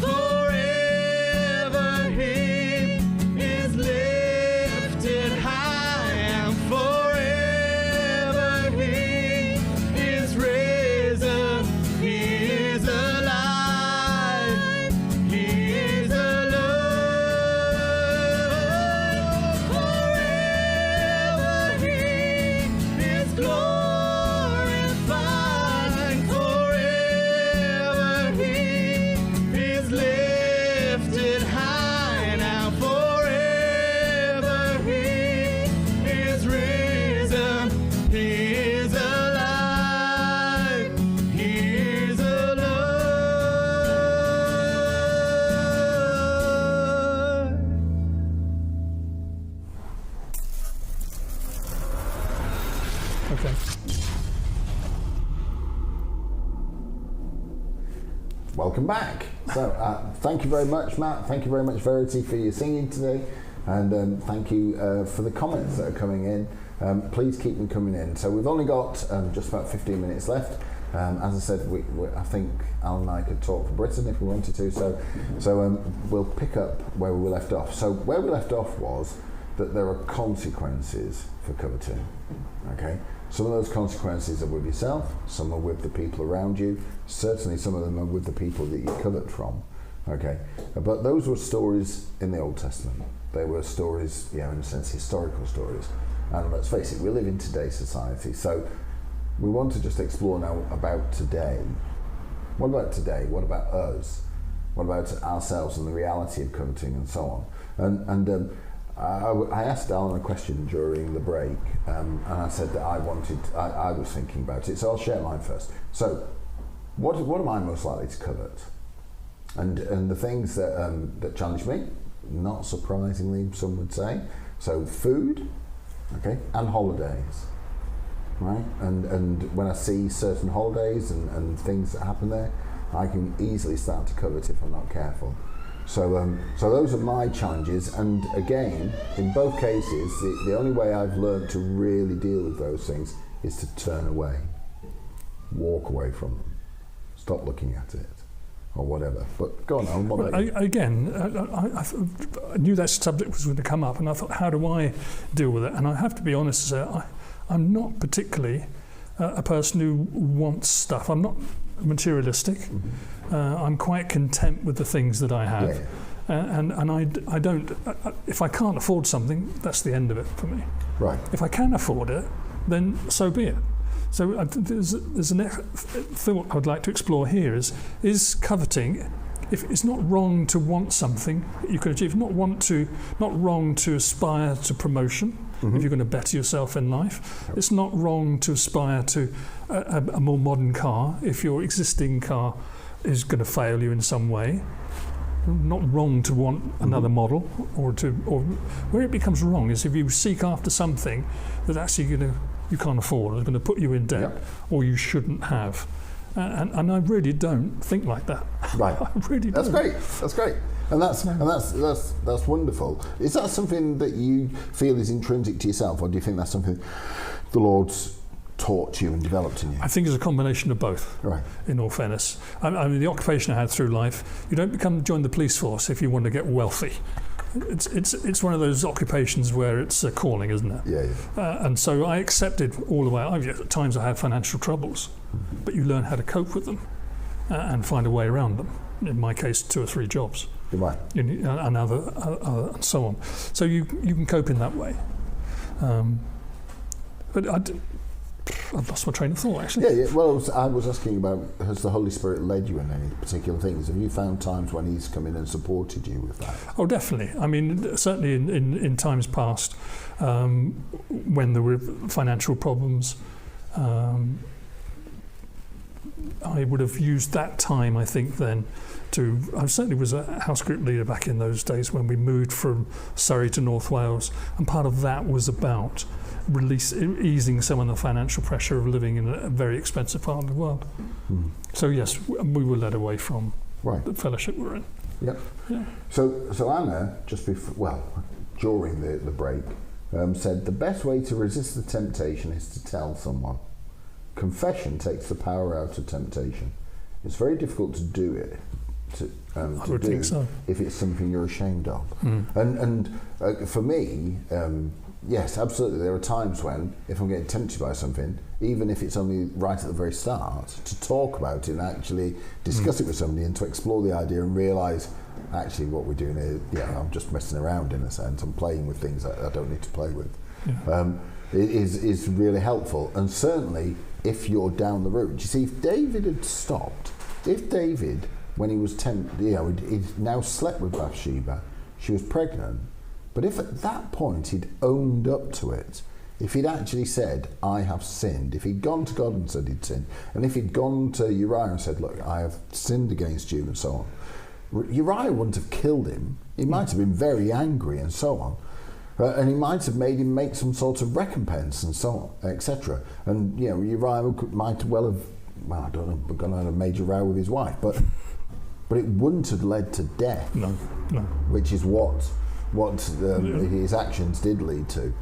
Forever He is lifted high, and forever He is risen. He is alive. He is alive. Forever He is glorified. Forever He is lifted high. Now forever He is risen. He is alive. He is alive. Okay. Welcome back. So thank you very much, Matt. Thank you very much, Verity, for your singing today. And thank you for the comments that are coming in. Please keep them coming in. So we've only got just about 15 minutes left. As I said, I think Al and I could talk for Britain if we wanted to. So we'll pick up where we left off. So where we left off was that there are consequences for coveting. Okay. Some of those consequences are with yourself, some are with the people around you, certainly some of them are with the people that you covet from. Okay, but those were stories in the Old Testament. They were stories, in a sense, historical stories. And let's face it, we live in today's society, so we want to just explore now about today. What about today? What about us? What about ourselves and the reality of coveting and so on? And I asked Alan a question during the break, and I said that I was thinking about it, so I'll share mine first. So, what am I most likely to covet? And the things that challenge me, not surprisingly, some would say, so food, okay, and holidays, right? And when I see certain holidays and things that happen there, I can easily start to covet if I'm not careful. So those are my challenges, and again, in both cases, the only way I've learned to really deal with those things is to turn away, walk away from them, stop looking at it, or whatever. But go on, Alan, what about you? I knew that subject was going to come up, and I thought, how do I deal with it? And I have to be honest, I'm not particularly a person who wants stuff. I'm not materialistic. Mm-hmm. I'm quite content with the things that I have. Yeah. And I don't, if I can't afford something, that's the end of it for me. Right. If I can afford it, then so be it. So there's a next thought I'd like to explore here is coveting, if it's not wrong to want something that you can achieve, not wrong to aspire to promotion, mm-hmm. if you're going to better yourself in life. Yep. It's not wrong to aspire to a more modern car if your existing car is going to fail you in some way. Not wrong to want another model, or where it becomes wrong is if you seek after something that actually you can't afford, or is going to put you in debt, yep. or you shouldn't have. And I really don't think like that. Right. I really don't. That's great. And that's wonderful. Is that something that you feel is intrinsic to yourself, or do you think that's something the Lord's taught you and developed in you? I think it's a combination of both. Right. In all fairness, I mean, the occupation I had through life, you don't join the police force if you want to get wealthy. It's one of those occupations where it's a calling, isn't it? Yeah. And so I accepted all the way. At times I had financial troubles, but you learn how to cope with them and find a way around them. In my case, 2 or 3 jobs. Right. And other and so on. So you can cope in that way. But I've lost my train of thought, actually. Yeah. Well, I was asking about, has the Holy Spirit led you in any particular things? Have you found times when He's come in and supported you with that? Oh, definitely. I mean, certainly in times past, when there were financial problems, I would have used that time, I think, then I certainly was a house group leader back in those days when we moved from Surrey to North Wales, and part of that was about easing some of the financial pressure of living in a very expensive part of the world. So yes, we were led away from the fellowship we're in. Yep. Yeah. So Anna, just before, during the break, said the best way to resist the temptation is to tell someone. Confession takes the power out of temptation. It's very difficult to do it. I would think so. If it's something you're ashamed of. And for me, yes, absolutely. There are times when, if I'm getting tempted by something, even if it's only right at the very start, to talk about it and actually discuss it with somebody and to explore the idea and realise, actually, what we're doing is, I'm just messing around in a sense. I'm playing with things I don't need to play with. Yeah. It is really helpful. And certainly, if you're down the road, you see, if David had stopped, when he was he'd now slept with Bathsheba, she was pregnant, but if at that point he'd owned up to it, if he'd actually said, I have sinned, if he'd gone to God and said he'd sinned, and if he'd gone to Uriah and said, look, I have sinned against you and so on, Uriah wouldn't have killed him. He might have been very angry and so on. And he might have made him make some sort of recompense and so on, etc. And Uriah might well have, I don't know, gone on a major row with his wife, but it wouldn't have led to death. No. Which is what his actions did lead to.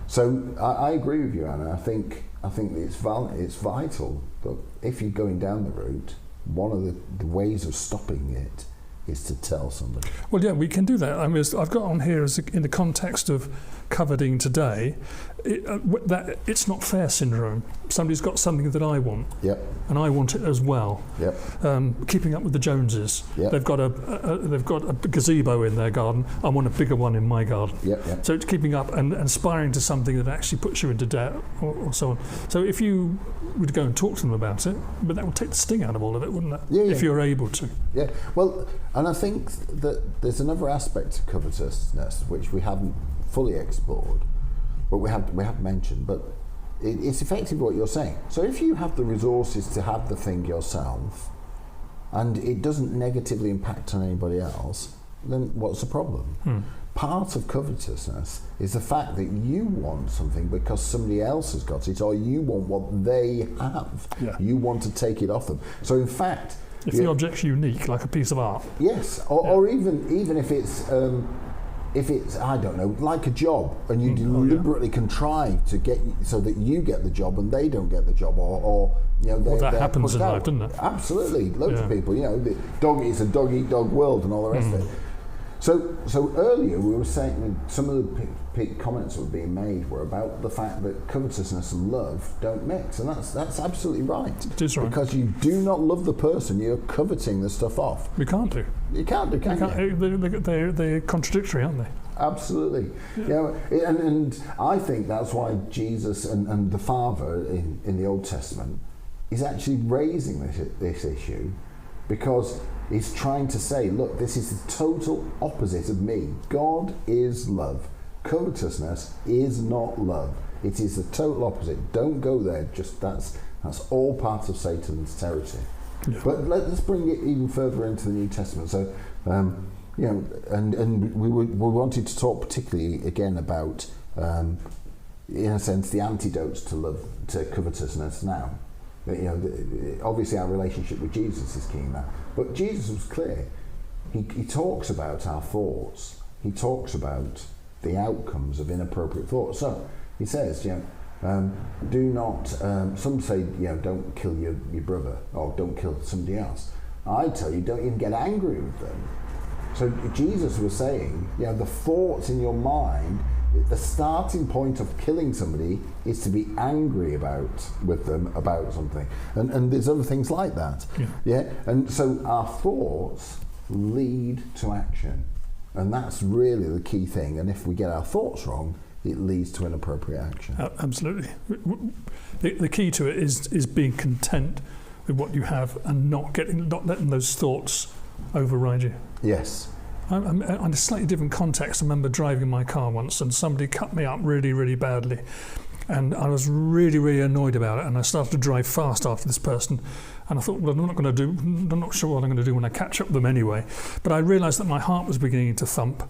So I agree with you, Anna. I think it's vital that if you're going down the route, one of the ways of stopping it is to tell somebody. Well, yeah, we can do that. I mean, I've got on here in the context of coveting today, that it's not fair syndrome. Somebody's got something that I want, and I want it as well. Keeping up with the Joneses. They've got a gazebo in their garden. I want a bigger one in my garden. So it's keeping up and aspiring to something that actually puts you into debt or so on. So if you would go and talk to them about it, but that would take the sting out of all of it, wouldn't it? If you're able to. Yeah. Well, and I think that there's another aspect to covetousness which we haven't fully explored, but we have mentioned, but it's effectively what you're saying. So if you have the resources to have the thing yourself and it doesn't negatively impact on anybody else, then what's the problem? Part of covetousness is the fact that you want something because somebody else has got it, or you want what they have. You want to take it off them. So in fact, if the object's unique, like a piece of art. Yes, or even if it's I don't know, like a job, and you deliberately contrive to get so that you get the job and they don't get the job, or that happens in life, doesn't it? Absolutely, loads of people. The dog is a dog eat dog world, and all the rest of it. So earlier we were saying some of the comments that were being made were about the fact that covetousness and love don't mix, and that's absolutely right. It is right. Because you do not love the person you're coveting the stuff off. You can't do. You can't do, can you? They're contradictory, aren't they? Absolutely. And I think that's why Jesus and the Father in the Old Testament is actually raising this issue, because he's trying to say, look, this is the total opposite of me. God is love. Covetousness is not love. It is the total opposite. Don't go there. Just that's all part of Satan's territory. But let's bring it even further into the New Testament. So, and we wanted to talk particularly again about, in a sense, the antidotes to covetousness now. Obviously our relationship with Jesus is key in that. But Jesus was clear. He talks about our thoughts. He talks about the outcomes of inappropriate thoughts. So he says, do not. Some say, don't kill your brother, or don't kill somebody else. I tell you, don't even get angry with them. So Jesus was saying, the thoughts in your mind, the starting point of killing somebody is to be angry with them about something, and there's other things like that. And so our thoughts lead to action, and that's really the key thing. And if we get our thoughts wrong, it leads to inappropriate action. Absolutely. The key to it is being content with what you have and not letting those thoughts override you. Yes. I'm in a slightly different context. I remember driving my car once and somebody cut me up really, really badly. And I was really, really annoyed about it, and I started to drive fast after this person. And I thought, well, I'm not sure what I'm going to do when I catch up with them anyway. But I realised that my heart was beginning to thump,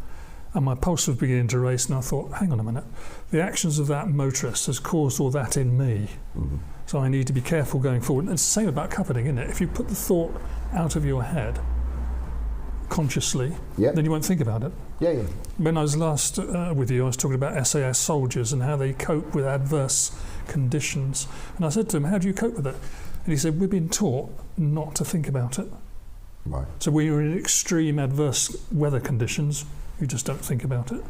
and my pulse was beginning to race, and I thought, hang on a minute, the actions of that motorist has caused all that in me. Mm-hmm. So I need to be careful going forward. And it's the same about coveting, isn't it? If you put the thought out of your head consciously, then you won't think about it. Yeah, yeah. When I was last with you, I was talking about SAS soldiers and how they cope with adverse conditions. And I said to him, how do you cope with it? And he said, we've been taught not to think about it. Right. So when you're in extreme adverse weather conditions, you just don't think about it.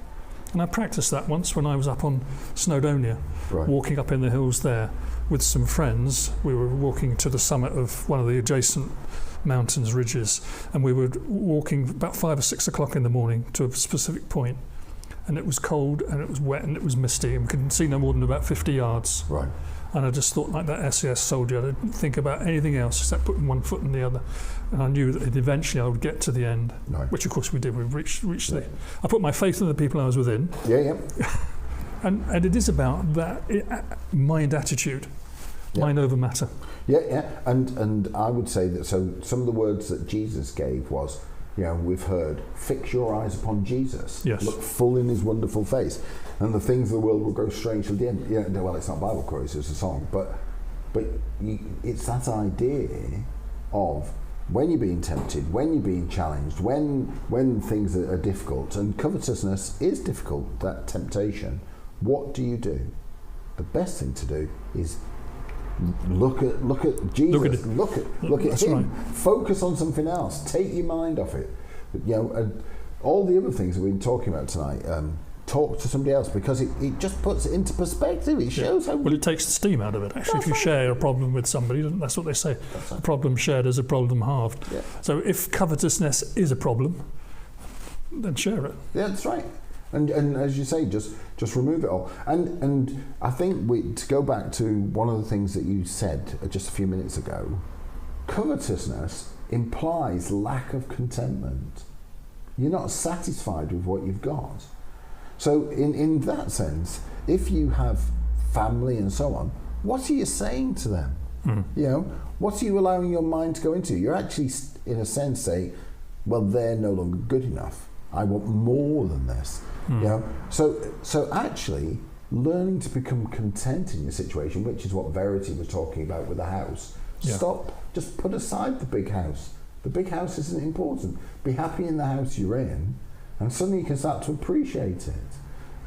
And I practiced that once when I was up on Snowdonia, walking up in the hills there with some friends. We were walking to the summit of one of the adjacent mountains ridges, and we were walking about 5 or 6 o'clock in the morning to a specific point, and it was cold and it was wet and it was misty, and we couldn't see no more than about 50 yards. Right. And I just thought, like that SAS soldier, I didn't think about anything else except putting one foot in the other. And I knew that eventually I would get to the end, which of course we did. We reached the... I put my faith in the people I was within. Yeah. And it is about that mind attitude, mind over matter. Yeah. And I would say that, so some of the words that Jesus gave was, we've heard, fix your eyes upon Jesus. Yes. Look full in his wonderful face. And the things of the world will grow strangely dim. Well, it's not Bible quotes, it's a song. But it's that idea of when you're being tempted, when you're being challenged, when things are difficult, and covetousness is difficult, that temptation, what do you do? The best thing to do is look at Jesus, look at him. Right. Focus on something else. Take your mind off it. And all the other things that we've been talking about tonight. Talk to somebody else, because it just puts it into perspective. It shows how... Well, it takes the steam out of it, actually. If you share a problem with somebody, that's what they say. A problem shared is a problem halved. Yeah. So if covetousness is a problem, then share it. Yeah, that's right. And as you say, just remove it all. And I think to go back to one of the things that you said just a few minutes ago, covetousness implies lack of contentment. You're not satisfied with what you've got. So in that sense, if you have family and so on, what are you saying to them? What are you allowing your mind to go into? You're actually, in a sense, saying, well, they're no longer good enough. I want more than this. So actually, learning to become content in your situation, which is what Verity was talking about with the house. Stop. Just put aside the big house. The big house isn't important. Be happy in the house you're in. And suddenly you can start to appreciate it.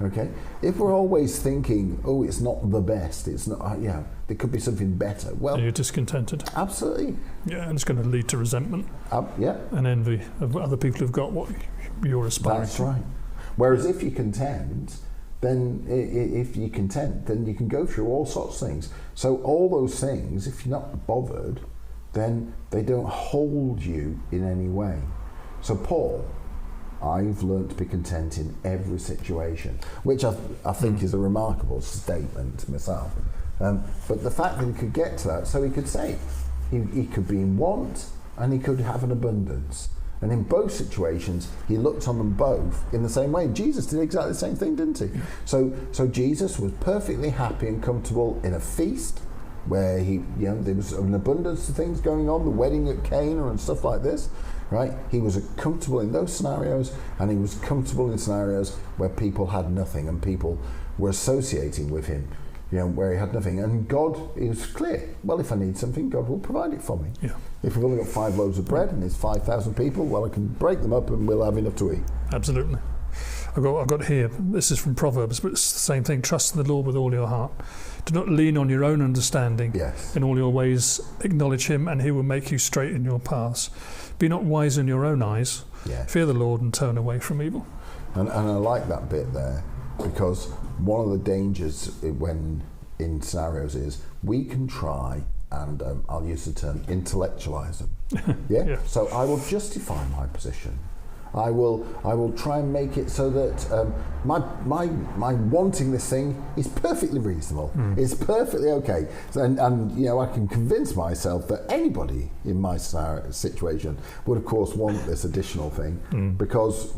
Okay? If we're always thinking, oh, it's not the best, it's not, there could be something better. Well, you're discontented. Absolutely. Yeah, and it's going to lead to resentment. And envy of other people who've got what you're aspiring to. That's right. Whereas if you're content, then you can go through all sorts of things. So all those things, if you're not bothered, then they don't hold you in any way. So Paul, I've learned to be content in every situation, which I think is a remarkable statement myself. But the fact that he could get to that, so he could say, he could be in want and he could have an abundance. And in both situations, he looked on them both in the same way. Jesus did exactly the same thing, didn't he? So Jesus was perfectly happy and comfortable in a feast where there was an abundance of things going on, the wedding at Cana and stuff like this. Right? He was comfortable in those scenarios, and he was comfortable in scenarios where people had nothing and people were associating with him, where he had nothing. And God, it was clear, well, if I need something, God will provide it for me. Yeah. If we've only got 5 loaves of bread and there's 5,000 people, well, I can break them up and we'll have enough to eat. Absolutely. I've got here, this is from Proverbs, but it's the same thing. Trust in the Lord with all your heart. Do not lean on your own understanding. Yes. In all your ways, acknowledge him, and he will make you straight in your paths. Be not wise in your own eyes. Yes. Fear the Lord and turn away from evil. And I like that bit there, because one of the dangers when in scenarios is we can try and I'll use the term intellectualize them. Yeah? So I will justify my position. I will try and make it so that my wanting this thing is perfectly reasonable. It's perfectly okay, and I can convince myself that anybody in my situation would of course want this additional thing because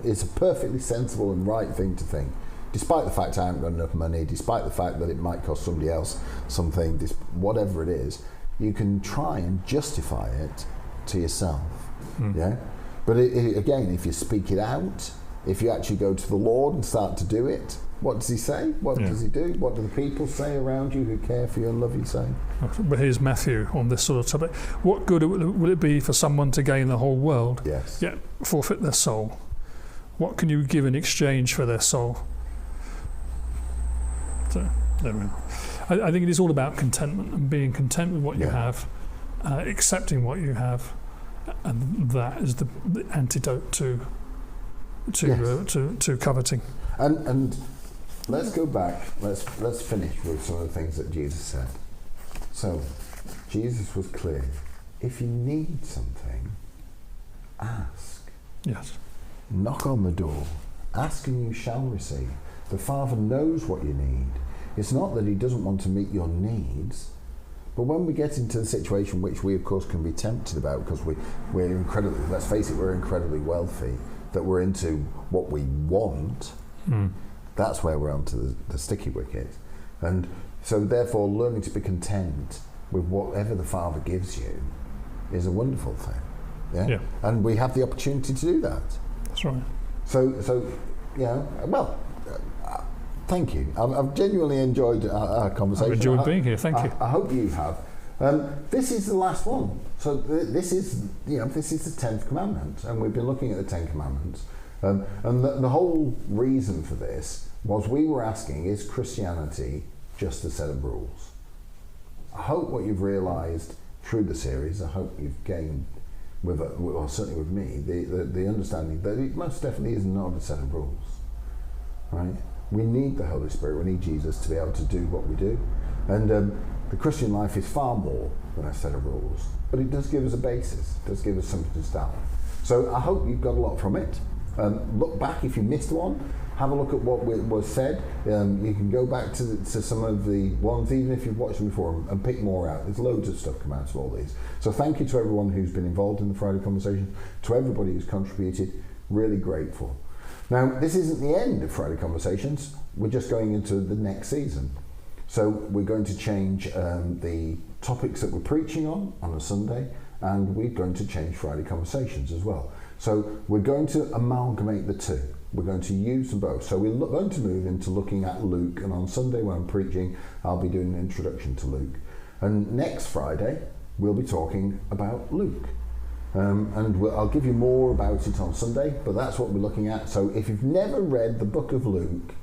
it's a perfectly sensible and right thing to think. despite the fact I haven't got enough money, despite the fact that it might cost somebody else something, whatever it is, you can try and justify it to yourself. Yeah. But again, if you speak it out, if you actually go to the Lord and start to do it, what does he say? What does he do? What do the people say around you who care for you and love you say? But here's Matthew on this sort of topic. What good would it be for someone to gain the whole world, yet forfeit their soul? What can you give in exchange for their soul? So, there we are. I think it is all about contentment and being content with what you have, accepting what you have, and that is the antidote to coveting. And let's go back. Let's finish with some of the things that Jesus said. So, Jesus was clear. If you need something, ask. Yes. Knock on the door. Ask and you shall receive. The Father knows what you need. It's not that he doesn't want to meet your needs, but when we get into the situation which we of course can be tempted about because we're incredibly, let's face it, we're incredibly wealthy, that we're into what we want, that's where we're onto the sticky wicket. And so therefore learning to be content with whatever the Father gives you is a wonderful thing. Yeah? And we have the opportunity to do that. That's right. So thank you. I've genuinely enjoyed our conversation. I've enjoyed being here. Thank you. I hope you have. This is the last one. So this is the 10th commandment, and we've been looking at the 10 commandments. And the whole reason for this was we were asking: is Christianity just a set of rules? I hope what you've realised through the series, I hope you've gained, certainly with me, the understanding that it most definitely is not a set of rules. Right? We need the Holy Spirit, we need Jesus to be able to do what we do. And the Christian life is far more than a set of rules, but it does give us a basis, it does give us something to start with. So I hope you've got a lot from it. Look back if you missed one, have a look at what was said. You can go back to some of the ones, even if you've watched them before, and pick more out. There's loads of stuff come out of all these. So thank you to everyone who's been involved in the Friday conversation, to everybody who's contributed, really grateful. Now, this isn't the end of Friday Conversations, we're just going into the next season. So we're going to change the topics that we're preaching on a Sunday, and we're going to change Friday Conversations as well. So we're going to amalgamate the two. We're going to use them both. So we're going to move into looking at Luke, and on Sunday when I'm preaching, I'll be doing an introduction to Luke. And next Friday, we'll be talking about Luke. I'll give you more about it on Sunday, but that's what we're looking at. So if you've never read the book of Luke,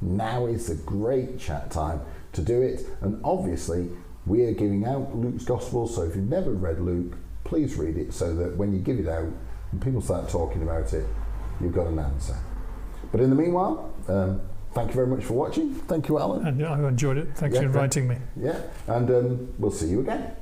now is the great chat time to do it. And obviously, we are giving out Luke's Gospel, so if you've never read Luke, please read it so that when you give it out and people start talking about it, you've got an answer. But in the meanwhile, thank you very much for watching. Thank you, Alan. And I enjoyed it. Thanks for inviting me. Yeah, and we'll see you again.